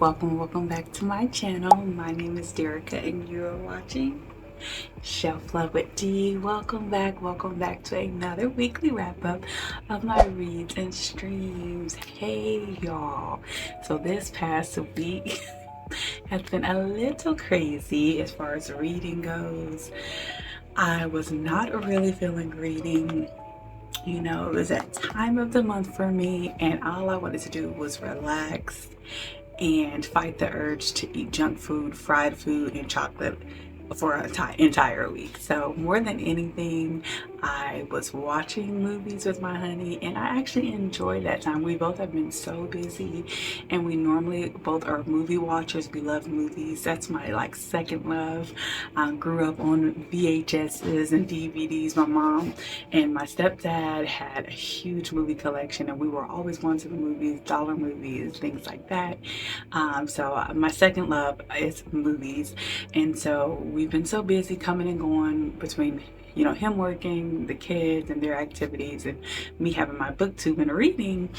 welcome back to my channel. My name is Derica and you're watching Shelf Love with D. Welcome back to another weekly wrap-up of my reads and streams. Hey y'all, so this past week has been a little crazy as far as reading goes. I was not really feeling reading. You know, it was that time of the month for me, and all I wanted to do was relax and fight the urge to eat junk food, fried food, and chocolate for an entire week. So more than anything, I was watching movies with my honey, and I actually enjoyed that time. We both have been so busy, and we normally both are movie watchers. We love movies. That's my second love. Grew up on VHSs and DVDs. My mom and my stepdad had a huge movie collection, and we were always going to the movies, dollar movies, things like that. So my second love is movies, and so we've been so busy coming and going between him working, the kids and their activities, and me having my booktube and reading.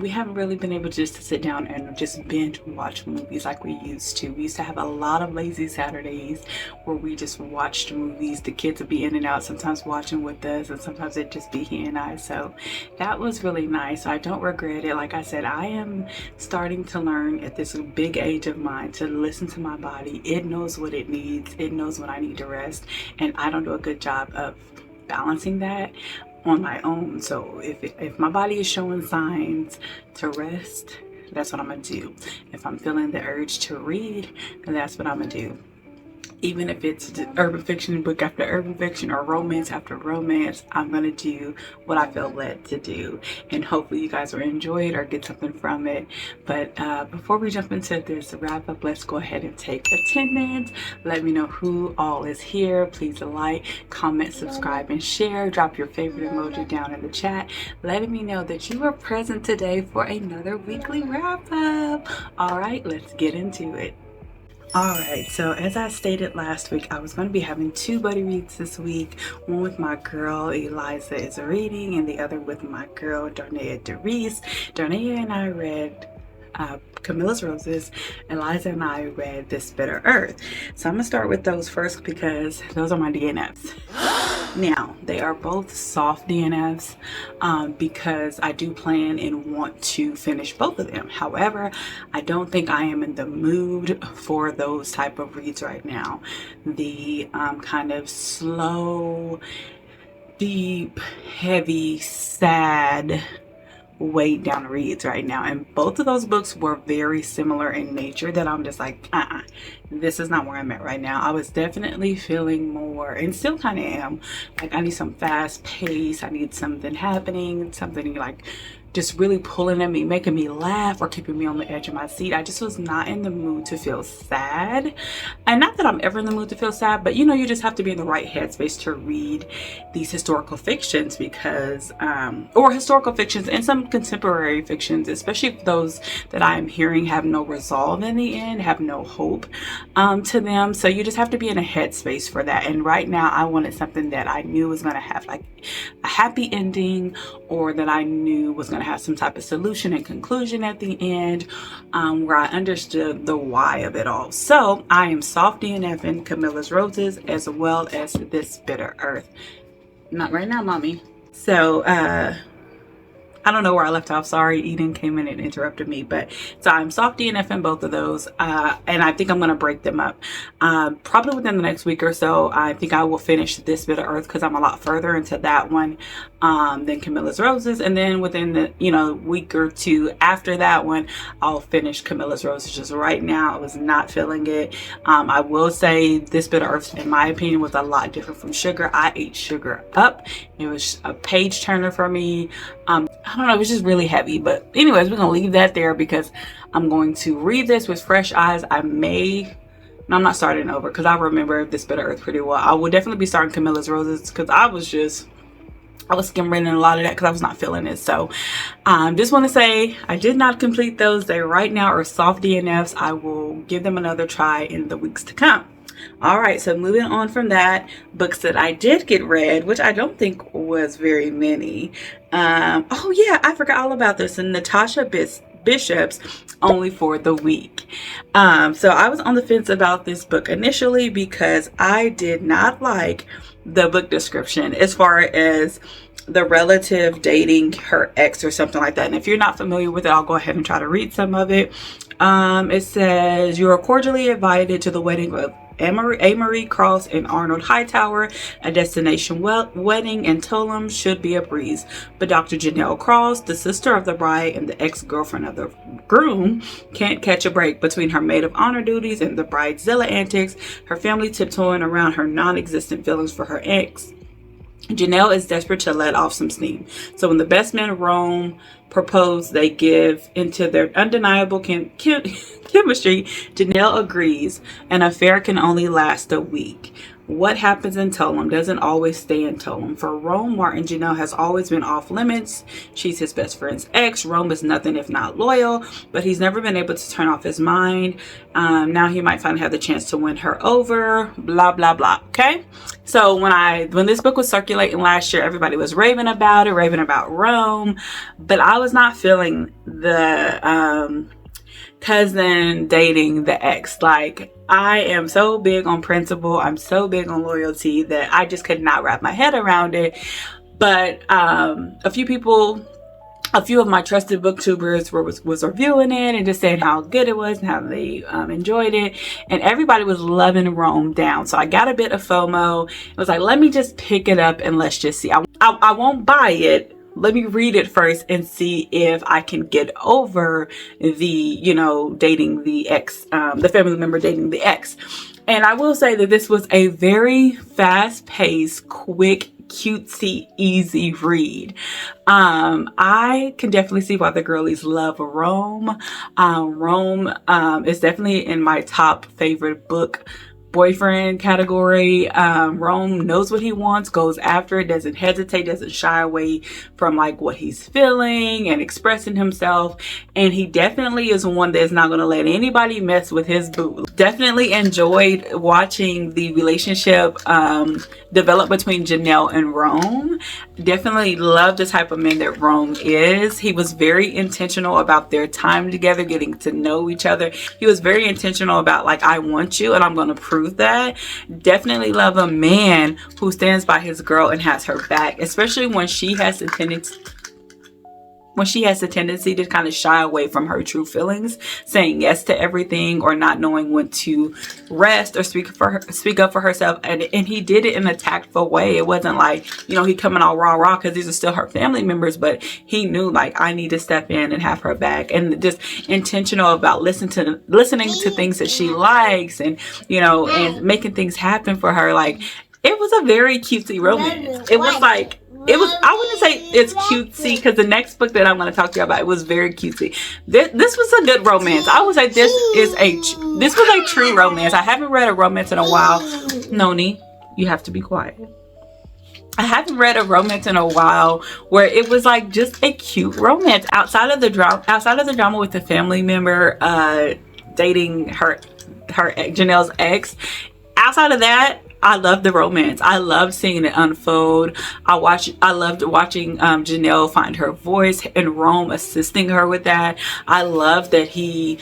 We haven't really been able just to sit down and just binge watch movies like we used to. We used to have a lot of lazy Saturdays where we just watched movies. The kids would be in and out, sometimes watching with us, and sometimes it'd just be he and I. So that was really nice. I don't regret it. Like I said, I am starting to learn at this big age of mine to listen to my body. It knows what it needs. It knows when I need to rest, and I don't do a good job of balancing that on my own. So if my body is showing signs to rest, that's what I'm gonna do. If I'm feeling the urge to read, that's what I'm gonna do. Even if it's urban fiction book after urban fiction or romance after romance, I'm gonna do what I feel led to do, and hopefully you guys will enjoy it or get something from it. But before we jump into this wrap up, let's go ahead and take attendance. Let me know who all is here. Please like, comment, subscribe, and share. Drop your favorite emoji down in the chat, letting me know that you are present today for another weekly wrap up. All right, let's get into it. Alright, so as I stated last week, I was going to be having two buddy reads this week. One with my girl Eliza is reading, and the other with my girl Darnea DeReese. Darnea and I read Camilla's Roses. Eliza and I read This Bitter Earth. So I'm going to start with those first because those are my DNFs. Now, they are both soft DNFs because I do plan and want to finish both of them. However, I don't think I am in the mood for those type of reads right now. The kind of slow, deep, heavy, sad, weighed down reads right now, and both of those books were very similar in nature that I'm just like, this is not where I'm at right now. I was definitely feeling more, and still kind of am, like I need some fast pace. I need something happening, something like just really pulling at me, making me laugh, or keeping me on the edge of my seat. I just was not in the mood to feel sad. And not that I'm ever in the mood to feel sad, but you just have to be in the right headspace to read these historical fictions, because or historical fictions and some contemporary fictions, especially those that I am hearing have no resolve in the end, have no hope to them. So you just have to be in a headspace for that. And right now I wanted something that I knew was going to have like a happy ending, or that I knew was going to have some type of solution and conclusion at the end, where I understood the why of it all. So I am soft DNFing Camilla's Roses as well as This Bitter Earth. Not right now, mommy. So I don't know where I left off. Sorry, Eden came in and interrupted me. But so I'm soft DNFing both of those, and I think I'm going to break them up probably within the next week or so. I think I will finish This Bit of Earth because I'm a lot further into that one than Camilla's Roses, and then within the week or two after that one, I'll finish Camilla's Roses. Just right now, I was not feeling it. I will say This Bit of Earth, in my opinion, was a lot different from Sugar. I ate Sugar up. It was a page turner for me. I don't know, it was just really heavy. But anyways, we're gonna leave that there because I'm going to read this with fresh eyes. I'm not starting over because I remember This Bit of Earth pretty well. I will definitely be starting Camilla's Roses because I was skim reading a lot of that because I was not feeling it. So just want to say I did not complete those. They right now are soft DNFs. I will give them another try in the weeks to come. All right, so moving on from that, books that I did get read, which I don't think was very many. Oh yeah, I forgot all about this. And Natasha bishops only for the weak. So I was on the fence about this book initially because I did not like the book description as far as the relative dating her ex or something like that. And if you're not familiar with it, I'll go ahead and try to read some of it. It says, you are cordially invited to the wedding of Amory Cross and Arnold Hightower. A destination wedding in Tulum should be a breeze. But Dr. Janelle Cross, the sister of the bride and the ex-girlfriend of the groom, can't catch a break between her maid of honor duties and the bridezilla antics, her family tiptoeing around her non-existent feelings for her ex. Janelle is desperate to let off some steam. So when the best men of Rome propose, they give into their undeniable chemistry. Janelle agrees. An affair can only last a week. What happens in Tulum doesn't always stay in Tulum. For Rome, Martin Janelle has always been off limits. She's his best friend's ex. Rome is nothing if not loyal, but he's never been able to turn off his mind. Now he might finally have the chance to win her over. Blah, blah, blah. Okay? So when this book was circulating last year, everybody was raving about Rome, but I was not feeling the cousin dating the ex. Like, I am so big on principle, I'm so big on loyalty that I just could not wrap my head around it. But a few of my trusted booktubers was reviewing it and just saying how good it was and how they enjoyed it, and everybody was loving Rome down. So I got a bit of FOMO. It was like, let me just pick it up and let's just see. I won't buy it. Let me read it first and see if I can get over the, dating the ex, the family member dating the ex. And I will say that this was a very fast-paced, quick, cutesy, easy read. I can definitely see why the girlies love Rome. Rome is definitely in my top favorite book boyfriend category. Rome knows what he wants, goes after it, doesn't hesitate, doesn't shy away from like what he's feeling and expressing himself. And he definitely is one that's not going to let anybody mess with his boo. Definitely enjoyed watching the relationship develop between Janelle and Rome. Definitely love the type of man that Rome is. He was very intentional about their time together, getting to know each other. He was very intentional about like, I want you and I'm going to prove that. Definitely love a man who stands by his girl and has her back, especially when she has the tendency to kind of shy away from her true feelings, saying yes to everything or not knowing when to rest or speak up for herself. And he did it in a tactful way. It wasn't like, he coming all raw because these are still her family members, but he knew like, I need to step in and have her back, and just intentional about listening to things that she likes, and and making things happen for her. Like, it was a very cutesy romance. It was like, I wouldn't say it's cutesy because the next book that I'm going to talk to you about, it was very cutesy. This was a good romance. I would say this was a true romance. I haven't read a romance in a while. Noni, you have to be quiet. I haven't read a romance in a while where it was like just a cute romance outside of the drama with the family member dating her Janelle's ex. Outside of that, I loved the romance. I loved seeing it unfold. I loved watching Janelle find her voice and Rome assisting her with that. I loved that he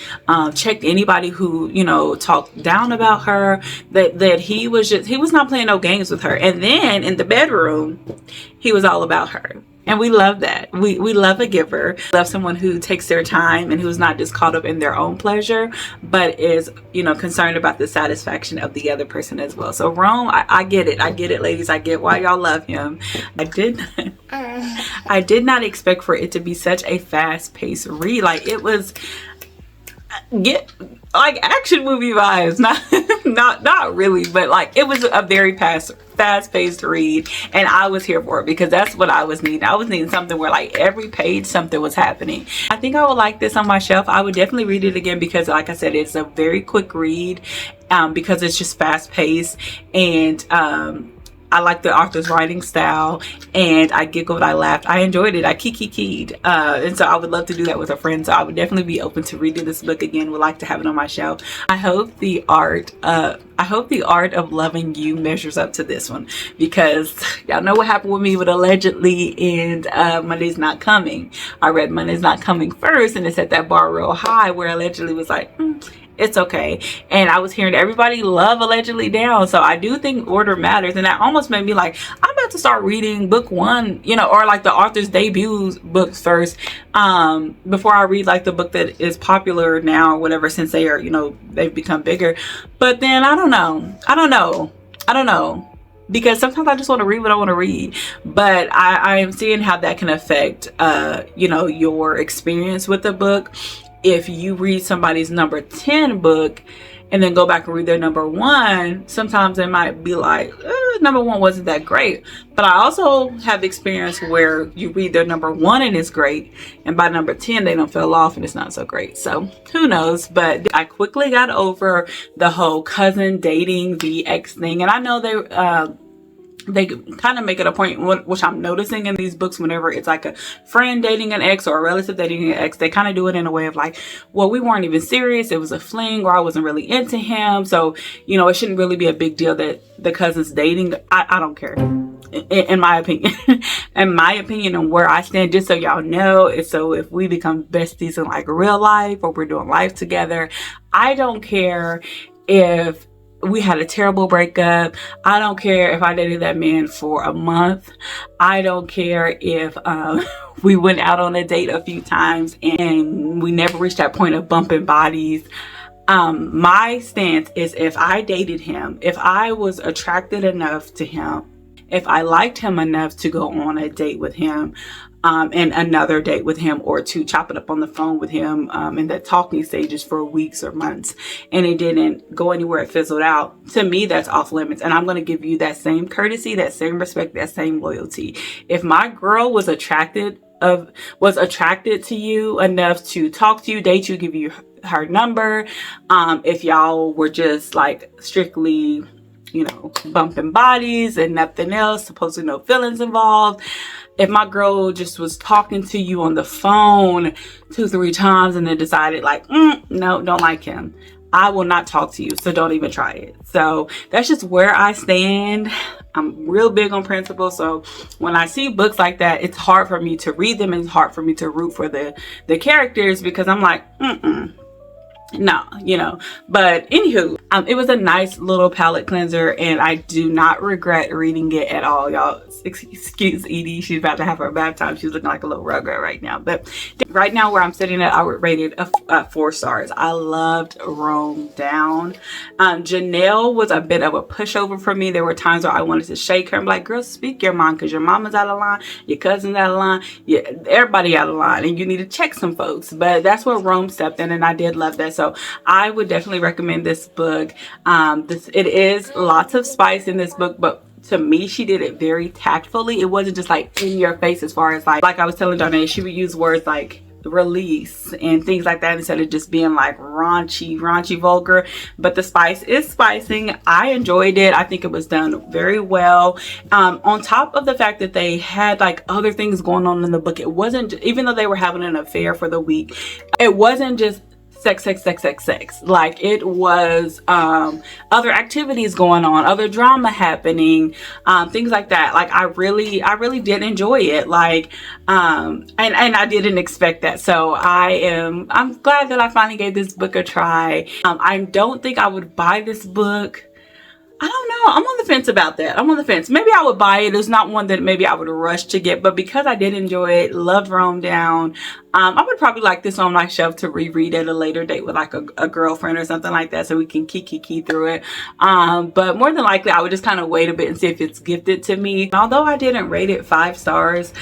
checked anybody who, talked down about her, that he was not playing no games with her. And then in the bedroom, he was all about her. And we love that. We love a giver. Love someone who takes their time and who's not just caught up in their own pleasure, but is, concerned about the satisfaction of the other person as well. So Rome, I get it. I get it, ladies. I get why y'all love him. I did not expect for it to be such a fast-paced read. Like, it was like action movie vibes. Not really, but like, it was a very fast-paced read, and I was here for it because that's what I was needing. I was needing something where like every page something was happening. I think I would like this on my shelf. I would definitely read it again because, like I said, it's a very quick read because it's just fast-paced, and I like the author's writing style, and I giggled, I laughed, I enjoyed it, I keyed. And so I would love to do that with a friend. So I would definitely be open to reading this book again. Would like to have it on my shelf. I hope the art of Loving You measures up to this one, because y'all know what happened with me with Allegedly and Monday's Not Coming. I read Monday's Not Coming first, and it set that bar real high, where Allegedly was like, it's okay. And I was hearing everybody love Allegedly down. So I do think order matters. And that almost made me like, I'm about to start reading book one, you know, or like the author's debut books first, before I read like the book that is popular now or whatever, since they are, you know, they've become bigger. But then I don't know. Because sometimes I just want to read what I want to read. But I am seeing how that can affect, you know, your experience with the book. If you read somebody's number 10 book and then go back and read their number 1, sometimes it might be like, number 1 wasn't that great. But I also have experience where you read their number 1 and it's great, and by number 10 they don't fell off and it's not so great. So who knows? But I quickly got over the whole cousin dating the ex thing. And I know they kind of make it a point, which I'm noticing in these books, whenever it's like a friend dating an ex or a relative dating an ex, they kind of do it in a way of like, well, we weren't even serious, it was a fling, or I wasn't really into him, so, you know, it shouldn't really be a big deal that the cousin's dating. I don't care, in my opinion. In my opinion, and where I stand, just so y'all know, so if we become besties in like real life, or we're doing life together, I don't care if we had a terrible breakup. I don't care if I dated that man for a month. I don't care if we went out on a date a few times and we never reached that point of bumping bodies. My stance is, if I dated him, if I was attracted enough to him, if I liked him enough to go on a date with him, and another date with him, or to chop it up on the phone with him, in the talking stages for weeks or months, and it didn't go anywhere, it fizzled out, to me that's off limits. And I'm going to give you that same courtesy, that same respect, that same loyalty. If my girl was attracted to you enough to talk to you, date you, give you her number, if y'all were just like strictly, you know, bumping bodies and nothing else, supposedly no feelings involved. If my girl just was talking to you on the phone 2-3 times and then decided like, no, don't like him, I will not talk to you, so don't even try it. So that's just where I stand. I'm real big on principle. So when I see books like that, it's hard for me to read them, and it's hard for me to root for the characters, because I'm like, no, you know. But anywho, it was a nice little palate cleanser, and I do not regret reading it at all, y'all. Excuse Edie, she's about to have her bath time. She's looking like a little rugrat right now. But right now, where I'm sitting at, I would rate it a 4 stars. I loved Rome Down. Janelle was a bit of a pushover for me. There were times where I wanted to shake her. I'm like, girl, speak your mind, because your mama's out of line, your cousin's out of line, everybody out of line, and you need to check some folks. But that's where Rome stepped in, and I did love that. So I would definitely recommend this book. It is lots of spice in this book, but to me, she did it very tactfully. It wasn't just like in your face, as far as like I was telling Darnay, she would use words like release and things like that, instead of just being like raunchy, vulgar. But the spice is spicing. I enjoyed it. I think it was done very well. On top of the fact that they had like other things going on in the book, it wasn't, even though they were having an affair for the week, it wasn't just sex. Like, it was other activities going on, other drama happening, things like that. Like, I really did enjoy it. Like, and I didn't expect that. So I'm glad that I finally gave this book a try. I don't think I would buy this book. I don't know. I'm on the fence about that. I'm on the fence. Maybe I would buy it. It's not one that maybe I would rush to get, but because I did enjoy it, loved Rome Down, I would probably like this on my shelf to reread at a later date with like a girlfriend or something like that, so we can key through it. But more than likely, I would just kind of wait a bit and see if it's gifted to me. Although I didn't rate it 5 stars,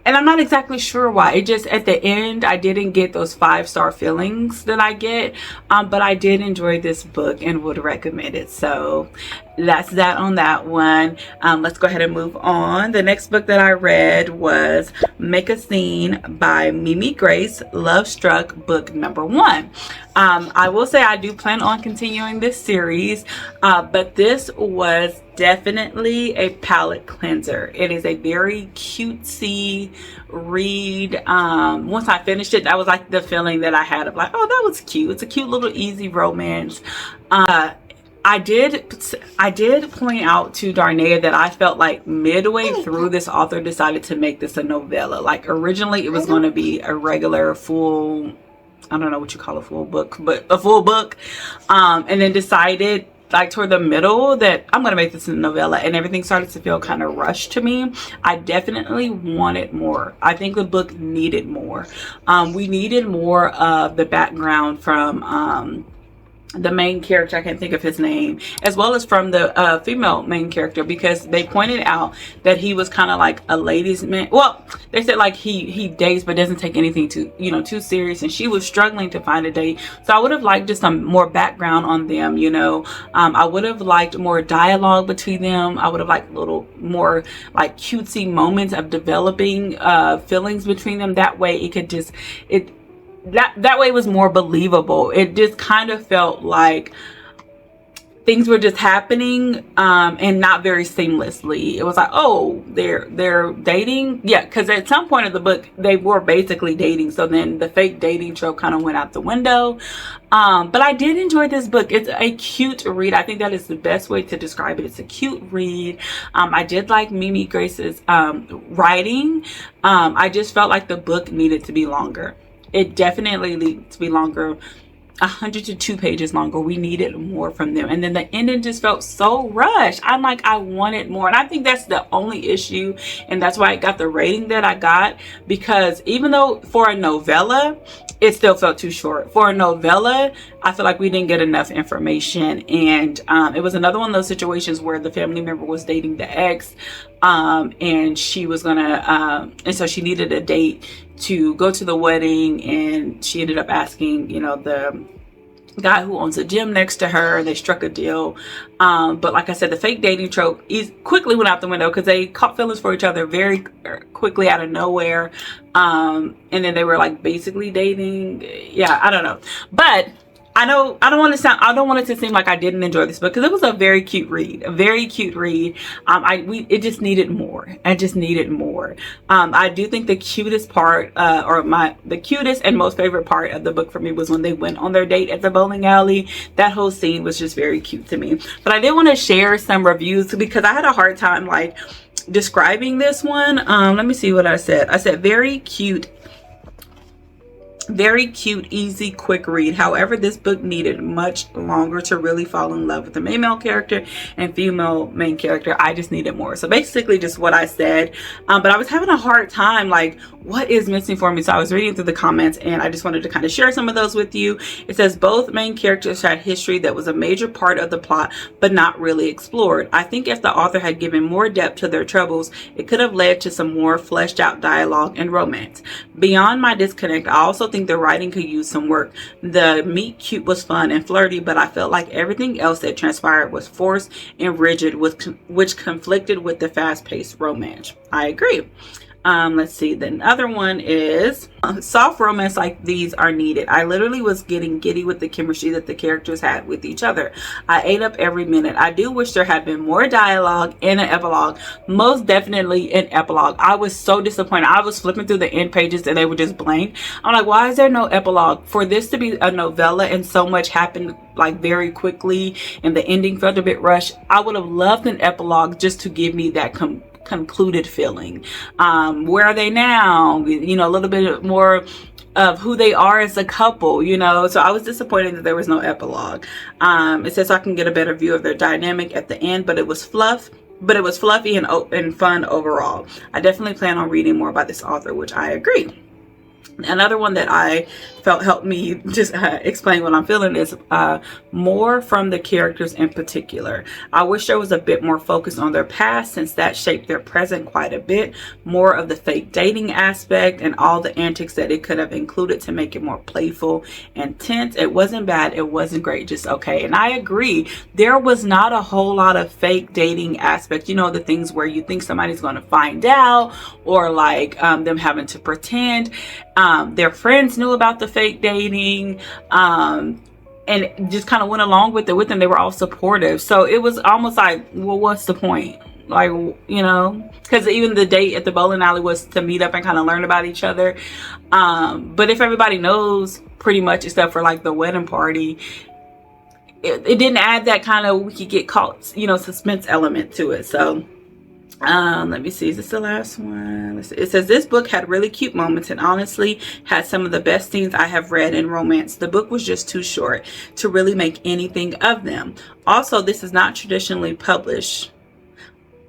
and I'm not exactly sure why. It just, at the end, I didn't get those 5-star feelings that I get. But I did enjoy this book and would recommend it. So that's that on that one. Let's go ahead and move on. The next book that I read was Make a Scene by Mimi Grace, Love Struck, book number 1. I will say I do plan on continuing this series, but this was definitely a palate cleanser. It is a very cutesy read. Once I finished it, that was like the feeling that I had of like, oh, that was cute. It's a cute little easy romance. I did point out to Darnea that I felt like midway through this author decided to make this a novella. Like originally it was going to be a regular full, I don't know what you call a full book, but a full book. And then decided like toward the middle that I'm going to make this a novella, and everything started to feel kind of rushed to me. I definitely wanted more. I think the book needed more. We needed more of the background from, the main character, I can't think of his name, as well as from the female main character, because they pointed out that he was kind of like a ladies man. Well, they said like he dates but doesn't take anything too serious, and she was struggling to find a date. So I would have liked just some more background on them. I would have liked more dialogue between them. I would have liked a little more like cutesy moments of developing feelings between them. That way it could just that way it was more believable. It just kind of felt like things were just happening and not very seamlessly. It was like, oh, they're dating, yeah, because at some point of the book they were basically dating, so then the fake dating trope kind of went out the window. But I did enjoy this book. It's a cute read. I think that is the best way to describe it. It's a cute read. I did like Mimi Grace's writing. I just felt like the book needed to be longer. It definitely needs to be longer, 100 to 2 pages longer. We needed more from them. And then the ending just felt so rushed. I'm like, I wanted more. And I think that's the only issue. And that's why I got the rating that I got. Because even though for a novella, it still felt too short. For a novella, I feel like we didn't get enough information. And it was another one of those situations where the family member was dating the ex. And she was gonna, and so she needed a date to go to the wedding, and she ended up asking, the guy who owns a gym next to her, and they struck a deal. But like I said, the fake dating trope quickly went out the window because they caught feelings for each other very quickly out of nowhere. And then they were like basically dating. Yeah, I don't know. But I don't want it to seem like I didn't enjoy this book, because it was a very cute read, it just needed more. I just needed more. I do think the cutest part, the cutest and most favorite part of the book for me was when they went on their date at the bowling alley. That whole scene was just very cute to me. But I did want to share some reviews because I had a hard time like describing this one. Let me see what I said. I said very cute, easy, quick read. However, this book needed much longer to really fall in love with the main male character and female main character. I just needed more. So basically just what I said. But I was having a hard time, like, what is missing for me? So I was reading through the comments, and I just wanted to kind of share some of those with you. It says both main characters had history that was a major part of the plot, but not really explored. I think if the author had given more depth to their troubles, it could have led to some more fleshed out dialogue and romance. Beyond my disconnect, I also think the writing could use some work. The meet cute was fun and flirty, but I felt like everything else that transpired was forced and rigid, which conflicted with the fast-paced romance. I agree. Let's see. The other one is soft romance like these are needed. I literally was getting giddy with the chemistry that the characters had with each other. I ate up every minute. I do wish there had been more dialogue and an epilogue. Most definitely an epilogue. I was so disappointed. I was flipping through the end pages and they were just blank. I'm like, why is there no epilogue? For this to be a novella and so much happened like very quickly and the ending felt a bit rushed, I would have loved an epilogue just to give me that concluded feeling. Where are they now? A little bit more of who they are as a couple, so I was disappointed that there was no epilogue. It says I can get a better view of their dynamic at the end, but it was fluffy and fun overall. I definitely plan on reading more about this author, which I agree. Another one that I felt helped me just explain what I'm feeling is more from the characters in particular. I wish there was a bit more focus on their past, since that shaped their present quite a bit. More of the fake dating aspect and all the antics that it could have included to make it more playful and tense. It wasn't bad. It wasn't great. Just okay. And I agree. There was not a whole lot of fake dating aspect. The things where you think somebody's going to find out, or like them having to pretend. Their friends knew about the fake dating. and just kind of went along with it with them. They were all supportive. So it was almost like, well, what's the point? Like, you know, because even the date at the bowling alley was to meet up and kind of learn about each other. But if everybody knows pretty much, except for like the wedding party, it didn't add that kind of, we could get caught, you know, suspense element to it. So let me see, is this the last one? It says, this book had really cute moments and honestly had some of the best scenes I have read in romance. The book was just too short to really make anything of them. Also, this is not traditionally published.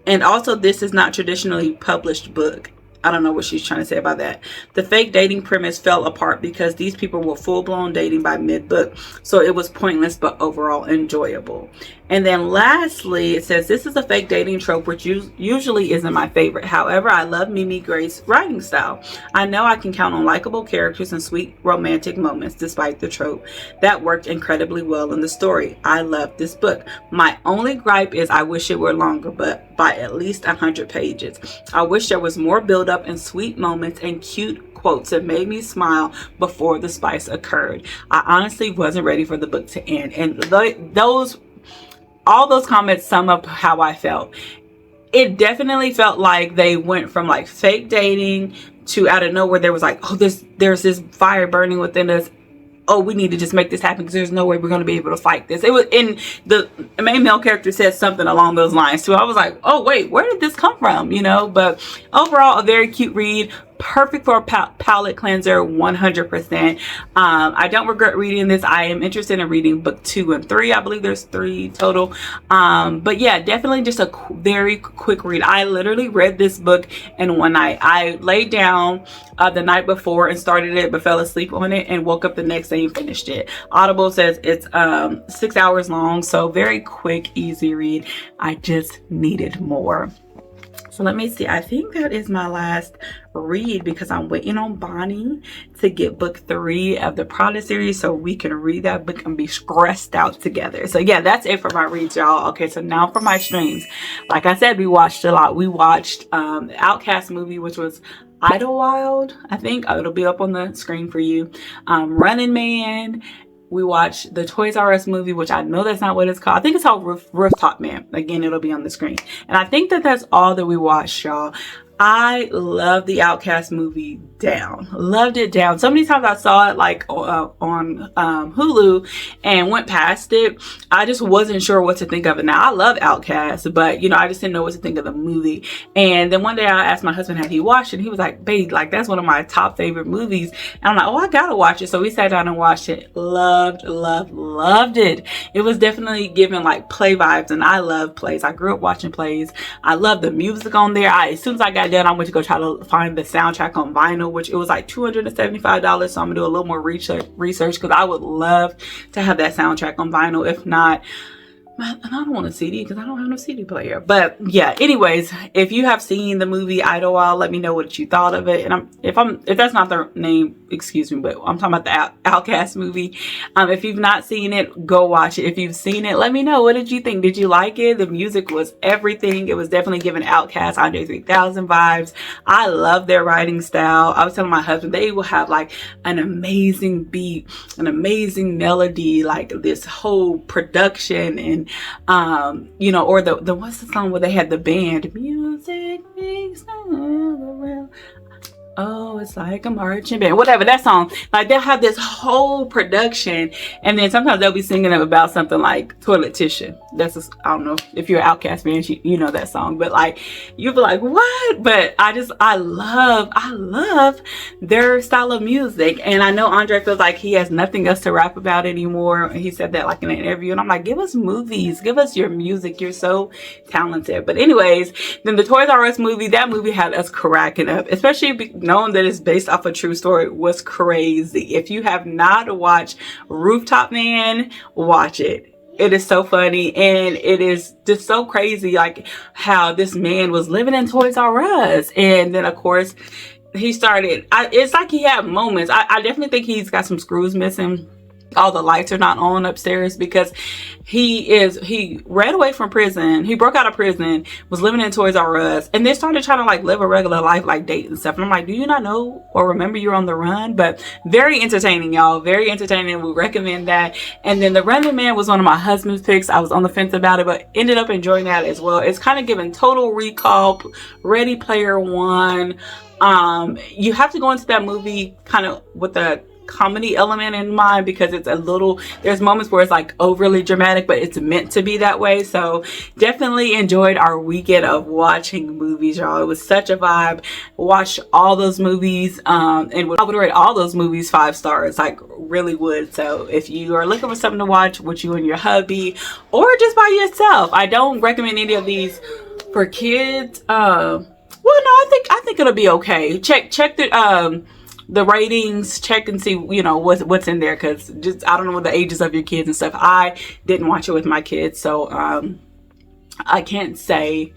And also, this is not traditionally published book. I don't know what she's trying to say about that. The fake dating premise fell apart because these people were full-blown dating by mid-book. So it was pointless, but overall enjoyable. And then lastly, it says, this is a fake dating trope, which usually isn't my favorite. However, I love Mimi Gray's writing style. I know I can count on likable characters and sweet romantic moments despite the trope. That worked incredibly well in the story. I love this book. My only gripe is I wish it were longer, but by at least 100 pages. I wish there was more build-up and sweet moments and cute quotes that made me smile before the spice occurred. I honestly wasn't ready for the book to end. And all those comments sum up how I felt. It definitely felt like they went from like fake dating to out of nowhere there was like, oh, there's this fire burning within us. Oh, we need to just make this happen because there's no way we're going to be able to fight this. It was, in the main male character said something along those lines too. I was like, oh wait, where did this come from? You know, but overall a very cute read. Perfect for a palate cleanser, 100%. I don't regret reading this. I am interested in reading book 2 and 3. I believe there's 3 total. But yeah, definitely just a very quick read. I literally read this book in one night. I laid down the night before and started it, but fell asleep on it and woke up the next day and finished it. Audible says it's 6 hours long, so very quick, easy read. I just needed more. So let me see. I think that is my last read because I'm waiting on Bonnie to get book 3 of the Prada series so we can read that book and be stressed out together. So yeah, that's it for my reads, y'all. Okay, so now for my streams. Like I said, we watched a lot. We watched the Outcast movie, which was Idlewild. I think it'll be up on the screen for you. Running Man. We watched the Toys R Us movie, which I know that's not what it's called. I think it's called Rooftop Man. Again, it'll be on the screen. And I think that that's all that we watched, y'all. I love the Outcast movie down. Loved it down. So many times I saw it like on Hulu and went past it. I just wasn't sure what to think of it. Now, I love Outcast, but you know, I just didn't know what to think of the movie. And then one day I asked my husband, had he watched it? He was like, babe, like that's one of my top favorite movies. And I'm like, oh, I gotta watch it. So we sat down and watched it. Loved it. It was definitely giving like play vibes, and I love plays. I grew up watching plays. I love the music on there. As soon as I got done, I went to go try to find the soundtrack on vinyl, which it was like $275. So I'm gonna do a little more research because I would love to have that soundtrack on vinyl. If not, and I don't want a CD because I don't have no CD player. But yeah, anyways, if you have seen the movie Idlewild, let me know what you thought of it. And if that's not the name, excuse me, but I'm talking about the Outcast movie. If you've not seen it, go watch it. If you've seen it, let me know. What did you think? Did you like it? The music was everything. It was definitely giving Outcast, Andre 3000 vibes. I love their writing style. I was telling my husband, they will have like an amazing beat, an amazing melody, like this whole production, and you know, or the what's the song where they had the band? Music makes the world go round. Oh, it's like a marching band, whatever that song. Like they'll have this whole production, and then sometimes they'll be singing about something like toilet tissue. That's just, I don't know if you're an Outcast fan, you know that song, but like you'll be like, what? But I love their style of music, and I know Andre feels like he has nothing else to rap about anymore. He said that like in an interview, and I'm like, give us movies, give us your music. You're so talented. But anyways, then the Toys R Us movie, that movie had us cracking up, especially knowing that it's based off a true story, was crazy. If you have not watched Rooftop Man, watch it. It is so funny, and it is just so crazy, like how this man was living in Toys R Us, and then of course he started. It's like he had moments. I definitely think he's got some screws missing. all the lights are not on upstairs, because he ran away from prison. He broke out of prison, was living in Toys R Us, and then started trying to like live a regular life, like date and stuff. And I'm like, do you not know or remember you're on the run? But very entertaining, y'all. Very entertaining. We recommend that. And then The Running Man was one of my husband's picks. I was on the fence about it, but ended up enjoying that as well. It's kind of giving Total Recall, Ready Player One. You have to go into that movie kind of with a comedy element in mind, because it's a little, there's moments where it's like overly dramatic, but it's meant to be that way. So definitely enjoyed our weekend of watching movies, y'all. It was such a vibe. Watched all those movies, and I would rate all those movies 5 stars, like really would. So if you are looking for something to watch with you and your hubby, or just by yourself, I don't recommend any of these for kids. Well, no, I think it'll be okay. Check the ratings, check and see, you know, what's in there, because just, I don't know what the ages of your kids and stuff. I didn't watch it with my kids, so I can't say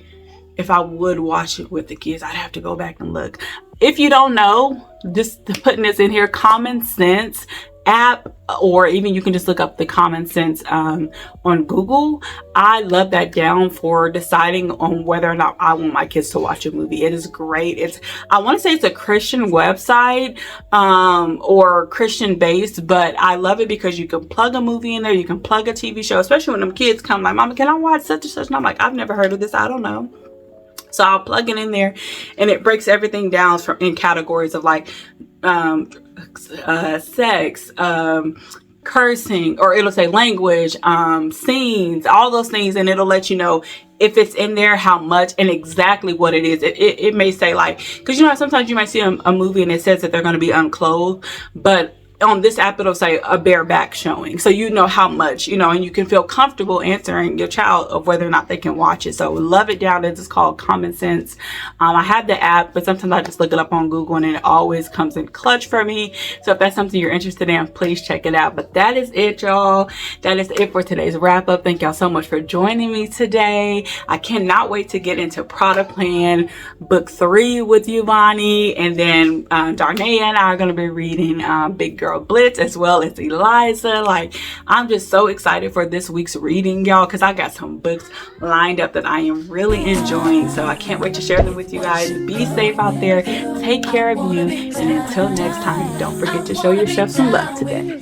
if I would watch it with the kids. I'd have to go back and look. If you don't know, just putting this in here, Common Sense app, or even you can just look up the Common Sense on Google. I love that down for deciding on whether or not I want my kids to watch a movie. It is great. I want to say it's a Christian website, or Christian based, but I love it because you can plug a movie in there, you can plug a TV show, especially when them kids come like, Mama, can I watch such and such? And I'm like, I've never heard of this, I don't know. So I'll plug it in there, and it breaks everything down in categories of like sex, cursing, or it'll say language, scenes, all those things, and it'll let you know if it's in there, how much, and exactly what it is. It may say like, because you know sometimes you might see a movie and it says that they're going to be unclothed, but on this app it'll say a bare back showing, so you know how much, you know, and you can feel comfortable answering your child of whether or not they can watch it. So love it down. It's called Common Sense. I have the app, but sometimes I just look it up on Google and it always comes in clutch for me. So if that's something you're interested in, please check it out. But that is it, y'all. That is it for today's wrap up. Thank y'all so much for joining me today. I cannot wait to get into Prada Plan book 3 with you, Bonnie, and then Darnay and I are going to be reading Big Girl Blitz, as well as Eliza. Like, I'm just so excited for this week's reading, y'all, because I got some books lined up that I am really enjoying. So I can't wait to share them with you guys. Be safe out there. Take care of you. And until next time, don't forget to show yourself some love today.